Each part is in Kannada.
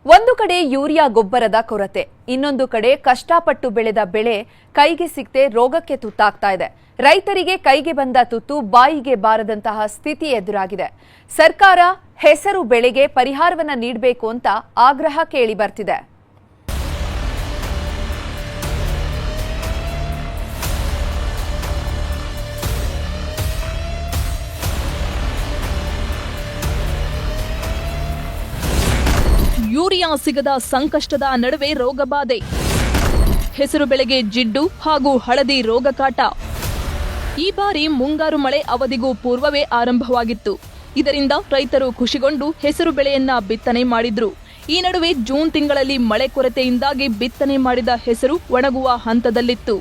ಒಂದು ಕಡೆ ಯೂರಿಯಾ ಗೊಬ್ಬರದ ಕೊರತೆ, ಇನ್ನೊಂದು ಕಡೆ ಕಷ್ಟಪಟ್ಟು ಬೆಳೆದ ಬೆಳೆ ಕೈಗೆ ಸಿಗದೆ ರೋಗಕ್ಕೆ ತುತ್ತಾಗ್ತಾ ಇದೆ. ರೈತರಿಗೆ ಕೈಗೆ ಬಂದ ತುತ್ತು ಬಾಯಿಗೆ ಬಾರದಂತಹ ಸ್ಥಿತಿ ಎದುರಾಗಿದೆ. ಸರ್ಕಾರ ಹೆಸರು ಬೆಳೆಗೆ ಪರಿಹಾರವನ್ನ ನೀಡಬೇಕು ಅಂತ ಆಗ್ರಹ ಕೇಳಿ ಬರ್ತಿದೆ. ಯೂರಿಯಾ ಸಿಗದ ಸಂಕಷ್ಟದ ನಡುವೆ ರೋಗಬಾಧೆ, ಹೆಸರು ಬೆಳೆಗೆ ಜಿಡ್ಡು ಹಾಗೂ ಹಳದಿ ರೋಗ ಕಾಟ. ಈ ಬಾರಿ ಮುಂಗಾರು ಮಳೆ ಅವಧಿಗೂ ಪೂರ್ವವೇ ಆರಂಭವಾಗಿತ್ತು. ಇದರಿಂದ ರೈತರು ಖುಷಿಗೊಂಡು ಹೆಸರು ಬೆಳೆಯನ್ನ ಬಿತ್ತನೆ ಮಾಡಿದ್ರು. ಈ ನಡುವೆ ಜೂನ್ ತಿಂಗಳಲ್ಲಿ ಮಳೆ ಕೊರತೆಯಿಂದಾಗಿ ಬಿತ್ತನೆ ಮಾಡಿದ ಹೆಸರು ಒಣಗುವ ಹಂತದಲ್ಲಿತ್ತು.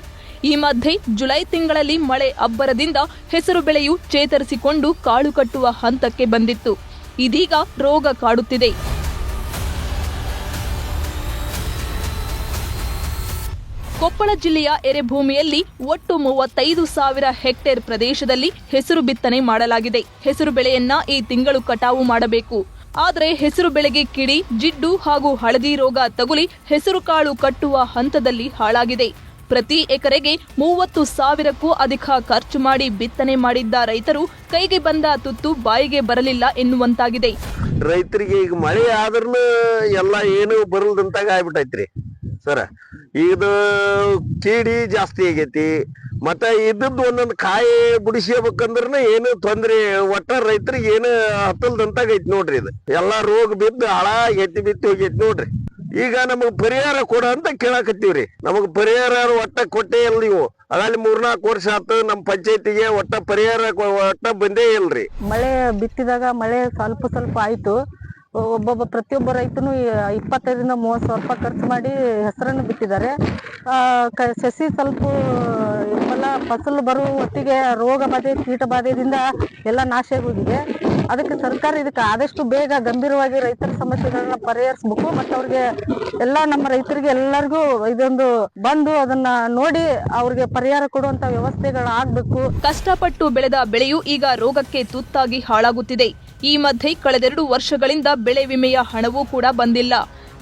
ಈ ಮಧ್ಯೆ ಜುಲೈ ತಿಂಗಳಲ್ಲಿ ಮಳೆ ಅಬ್ಬರದಿಂದ ಹೆಸರು ಬೆಳೆಯು ಚೇತರಿಸಿಕೊಂಡು ಕಾಳು ಕಟ್ಟುವ ಹಂತಕ್ಕೆ ಬಂದಿತ್ತು. ಇದೀಗ ರೋಗ ಕಾಡುತ್ತಿದೆ. ಕೊಪ್ಪಳ ಜಿಲ್ಲೆಯ ಎರೆಭೂಮಿಯಲ್ಲಿ ಒಟ್ಟು 35,000 ಹೆಕ್ಟೇರ್ ಪ್ರದೇಶದಲ್ಲಿ ಹೆಸರು ಬಿತ್ತನೆ ಮಾಡಲಾಗಿದೆ. ಹೆಸರು ಬೆಳೆಯನ್ನ ಈ ತಿಂಗಳು ಕಟಾವು ಮಾಡಬೇಕು. ಆದರೆ ಹೆಸರು ಬೆಳೆಗೆ ಕಿಡಿ, ಜಿಡ್ಡು ಹಾಗೂ ಹಳದಿ ರೋಗ ತಗುಲಿ ಹೆಸರು ಕಾಳು ಕಟ್ಟುವ ಹಂತದಲ್ಲಿ ಹಾಳಾಗಿದೆ. ಪ್ರತಿ ಎಕರೆಗೆ 30,000ಕ್ಕೂ ಅಧಿಕ ಖರ್ಚು ಮಾಡಿ ಬಿತ್ತನೆ ಮಾಡಿದ್ದ ರೈತರು ಕೈಗೆ ಬಂದ ತುತ್ತು ಬಾಯಿಗೆ ಬರಲಿಲ್ಲ ಎನ್ನುವಂತಾಗಿದೆ. ರೈತರಿಗೆ ಈಗ ಮಳೆ ಆದ್ರೂ ಎಲ್ಲ ಏನು ಬರಲ್ದಂತಾಗ ಆಗ್ಬಿಟ್ಟೈತ್ರಿ ಸರ. ಇದು ಕೀಡಿ ಜಾಸ್ತಿ ಆಗೈತಿ. ಮತ್ತ ಇದ್ದದ್ದು ಒಂದೊಂದು ಕಾಯಿ ಬಿಡಿಸ್ಬೇಕಂದ್ರ ಏನು ತೊಂದ್ರೆ, ಒಟ್ಟ ರೈತರಿಗೆ ಏನು ಹತ್ತಲ್ದಂತಾಗ ಐತಿ ನೋಡ್ರಿ. ಇದು ಎಲ್ಲಾ ರೋಗ ಬಿದ್ದು ಹಾಳಾಗೈತಿ, ಬಿತ್ತು ಹೋಗೈತಿ ನೋಡ್ರಿ. ಈಗ ನಮಗ್ ಪರಿಹಾರ ಕೊಡ ಅಂತ ಕೇಳಾಕತ್ತೀವ್ರಿ. ನಮಗ್ ಪರಿಹಾರ ಒಟ್ಟ ಕೊಟ್ಟೇ ಇಲ್ಲ ನೀವು. ಅದಲ್ಲಿ 3-4 ವರ್ಷ ಆತು ನಮ್ಮ ಪಂಚಾಯತಿಗೆ ಒಟ್ಟ ಪರಿಹಾರ ಒಟ್ಟ ಬಂದೇ ಇಲ್ರಿ. ಮಳೆ ಬಿತ್ತಿದಾಗ ಮಳೆ ಸ್ವಲ್ಪ ಆಯ್ತು. ಪ್ರತಿಯೊಬ್ಬ ರೈತನು 25,000 ರಿಂದ 30,000 ರೂಪಾಯಿ ಖರ್ಚು ಮಾಡಿ ಹೆಸರನ್ನು ಬಿತ್ತಿದ್ದಾರೆ. ಸಸಿ ಸ್ವಲ್ಪ ಫಸಲು ಬರುವ ಹೊತ್ತಿಗೆ ರೋಗ ಬಾಧೆ, ಕೀಟ ಬಾಧೆಯಿಂದ ಎಲ್ಲ ನಾಶ ಆಗೋಗಿದೆ. ಅದಕ್ಕೆ ಸರ್ಕಾರ ಇದಕ್ಕೆ ಆದಷ್ಟು ಬೇಗ ಗಂಭೀರವಾಗಿ ರೈತರ ಸಮಸ್ಯೆಗಳನ್ನ ಪರಿಹರಿಸಬೇಕು. ಮತ್ತು ಅವ್ರಿಗೆ ನಮ್ಮ ರೈತರಿಗೆ ಎಲ್ಲರಿಗೂ ಇದೊಂದು ಬಂದು ಅದನ್ನ ನೋಡಿ ಅವ್ರಿಗೆ ಪರಿಹಾರ ಕೊಡುವಂತ ವ್ಯವಸ್ಥೆಗಳಾಗಬೇಕು. ಕಷ್ಟಪಟ್ಟು ಬೆಳೆದ ಬೆಳೆಯು ಈಗ ರೋಗಕ್ಕೆ ತುತ್ತಾಗಿ ಹಾಳಾಗುತ್ತಿದೆ. ಈ ಮಧ್ಯೆ ಕಳೆದೆರಡು ವರ್ಷಗಳಿಂದ ಬೆಳೆ ವಿಮೆಯ ಹಣವೂ ಕೂಡ ಬಂದಿಲ್ಲ.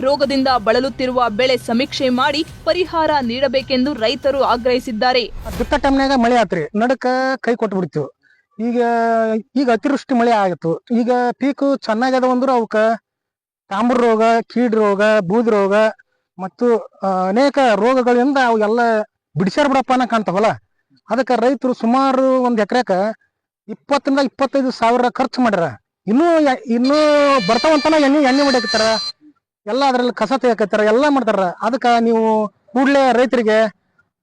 ರೋಗದಿಂದ ಬಳಲುತ್ತಿರುವ ಬೆಳೆ ಸಮೀಕ್ಷೆ ಮಾಡಿ ಪರಿಹಾರ ನೀಡಬೇಕೆಂದು ರೈತರು ಆಗ್ರಹಿಸಿದ್ದಾರೆ. ಬಿತ್ತ ಟೈಮ್ನಾಗ ಮಳೆ ಆತ್ರಿ, ನಡಕ ಕೈ ಕೊಟ್ಟು ಬಿಡ್ತು. ಈಗ ಅತಿವೃಷ್ಟಿ ಮಳೆ ಆಗಿತ್ತು. ಈಗ ಪೀಕು ಚೆನ್ನಾಗದ ಅಂದ್ರು ಅವಕ್ಕ ತಾಮ್ರ ರೋಗ, ಕೀಡ್ ರೋಗ, ಬೂದ್ ರೋಗ ಮತ್ತು ಅನೇಕ ರೋಗಗಳಿಂದ ಅವೆಲ್ಲ ಬಿಡಿಸ್ಯಾರ ಬಿಡಪ್ಪ ಅನ್ನೋ ಕಾಣ್ತಾವಲ್ಲ. ಅದಕ್ಕೆ ರೈತರು ಸುಮಾರು ಒಂದ್ ಎಕರೆಕ 20,000 ರಿಂದ 25,000 ಖರ್ಚು ಮಾಡ್ಯಾರ. ಇನ್ನೂ ಬರ್ತಾವಂತನ ಎಣ್ಣೆ ಹೊಡಿಯಕತ್ತಾರ, ಎಲ್ಲ ಅದ್ರಲ್ಲಿ ಕಸ ತೆಗಿಯಕತ್ತಾರ, ಎಲ್ಲ ಮಾಡ್ತಾರ. ಅದಕ್ಕೆ ನೀವು ಕೂಡಲೇ ರೈತರಿಗೆ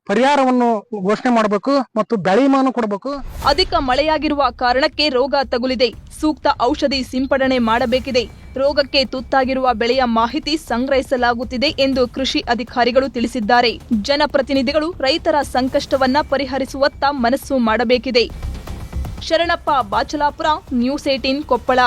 ಪರಿಹಾರವನ್ನು ಘೋಷಣೆ ಮಾಡಬೇಕು ಮತ್ತು ಬೆಳೆ ವಿಮೆಯನ್ನು ಕೊಡಬೇಕು. ಅಧಿಕ ಮಳೆಯಾಗಿರುವ ಕಾರಣಕ್ಕೆ ರೋಗ ತಗುಲಿದೆ. ಸೂಕ್ತ ಔಷಧಿ ಸಿಂಪಡಣೆ ಮಾಡಬೇಕಿದೆ. ರೋಗಕ್ಕೆ ತುತ್ತಾಗಿರುವ ಬೆಳೆಯ ಮಾಹಿತಿ ಸಂಗ್ರಹಿಸಲಾಗುತ್ತಿದೆ ಎಂದು ಕೃಷಿ ಅಧಿಕಾರಿಗಳು ತಿಳಿಸಿದ್ದಾರೆ. ಜನಪ್ರತಿನಿಧಿಗಳು ರೈತರ ಸಂಕಷ್ಟವನ್ನ ಪರಿಹರಿಸುವತ್ತ ಮನಸ್ಸು ಮಾಡಬೇಕಿದೆ. ಶರಣಪ್ಪ ಬಾಚಲಾಪುರ, ನ್ಯೂಸ್ 18 ಕೊಪ್ಪಳ.